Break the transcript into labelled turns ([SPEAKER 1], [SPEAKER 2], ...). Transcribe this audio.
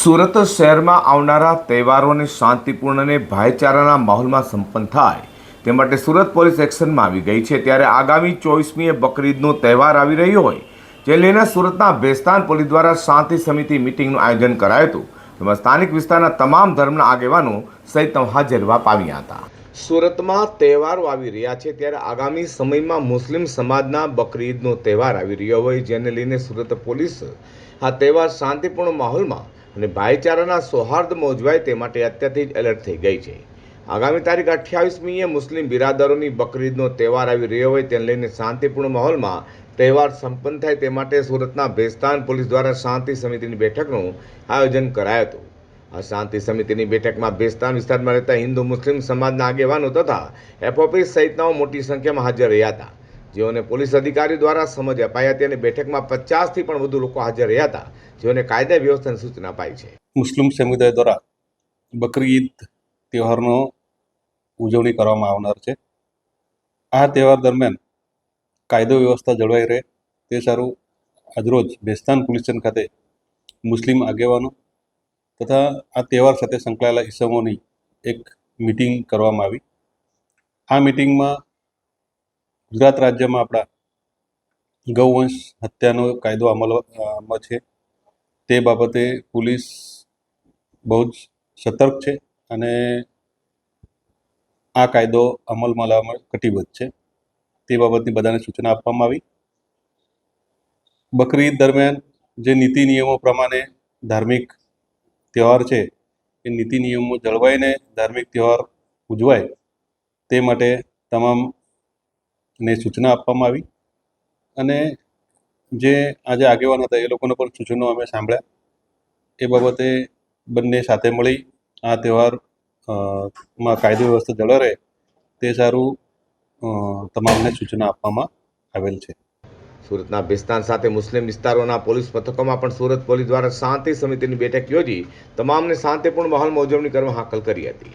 [SPEAKER 1] સુરત શહેરમાં આવનારા તહેવારોને શાંતિપૂર્ણ અને ભાઈચારાના માહોલમાં સંપન્ન થાય તે માટે સુરત પોલીસ એક્શનમાં આવી ગઈ છે। ત્યારે આગામી 24મીએ બકરીદનો તહેવાર આવી રહ્યો હોય જે લઈને સુરતના બેસ્તાન પોલીસ દ્વારા શાંતિ સમિતિ મિટિંગનું આયોજન કરાયું હતું, જેમાં સ્થાનિક વિસ્તારના તમામ ધર્મના આગેવાનો સહિત હાજર રહેવા પામ્યા હતા। સુરતમાં તહેવારો આવી રહ્યા છે ત્યારે આગામી સમયમાં મુસ્લિમ સમાજના બકરીદનો તહેવાર આવી રહ્યો હોય જેને લઈને સુરત પોલીસ આ તહેવાર શાંતિપૂર્ણ માહોલમાં અને ભાઈચારાના સૌહાર્દમાં ઉજવાય તે માટે અત્યારથી જ એલર્ટ થઈ ગઈ છે। આગામી તારીખ 28મીએ મુસ્લિમ બિરાદરોની બકરીદનો તહેવાર આવી રહ્યો હોય તેને લઈને શાંતિપૂર્ણ માહોલમાં તહેવાર સંપન્ન થાય તે માટે સુરતના બેસ્તાન પોલીસ દ્વારા શાંતિ સમિતિની બેઠકનું આયોજન કરાયું હતું। આ શાંતિ સમિતિની બેઠકમાં બેસ્તાન વિસ્તારમાં રહેતા હિન્દુ મુસ્લિમ સમાજના આગેવાનો તથા એફઓપી સહિતનાઓ મોટી સંખ્યામાં હાજર રહ્યા હતા, જેઓને પોલીસ અધિકારીઓ દ્વારા સમજ અપાઈ હતી અને બેઠકમાં 50થી પણ વધુ લોકો હાજર રહ્યા હતા, જેઓને કાયદા વ્યવસ્થાની સૂચના અપાઈ છે।
[SPEAKER 2] મુસ્લિમ સમુદાય દ્વારા બકરી ઈદ તહેવારનો ઉજવણી કરવામાં આવનાર છે। આ તહેવાર દરમિયાન કાયદો વ્યવસ્થા જળવાઈ રહે તે સારું આજરોજ બેસ્તાન પોલીસ સ્ટેશન ખાતે મુસ્લિમ આગેવાનો તથા આ તહેવાર સાથે સંકળાયેલા ઇસમોની એક મિટિંગ કરવામાં આવી। આ મિટિંગમાં ગુજરાત રાજ્યમાં આપણા ગૌવંશ હત્યાનો કાયદો અમલમાં છે તે બાબતે પોલીસ બહુ જ સતર્ક છે અને આ કાયદો અમલમાં લાવવામાં કટિબદ્ધ છે તે બાબતની બધાને સૂચના આપવામાં આવી। બકરી ઈદ દરમિયાન જે નીતિ નિયમો પ્રમાણે ધાર્મિક તહેવાર છે એ નીતિ નિયમો જળવાઈને ધાર્મિક તહેવાર ઉજવાય તે માટે તમામને સૂચના આપવામાં આવી અને જે આજે આગેવાન હતા એ લોકોને પણ સૂચનો અમે સાંભળ્યા। એ બાબતે બંને સાથે મળી આ તહેવાર માં કાયદો વ્યવસ્થા જળવાઈ રહે તે સારું તમામને સૂચના આપવામાં આવેલ છે।
[SPEAKER 1] સુરતના બેસ્તાન સાથે મુસ્લિમ વિસ્તારોના પોલીસ મથકોમાં પણ સુરત પોલીસ દ્વારા શાંતિ સમિતિની બેઠક યોજી તમામને શાંતિપૂર્ણ માહોલમાં ઉજવણી કરવા હાકલ કરી હતી।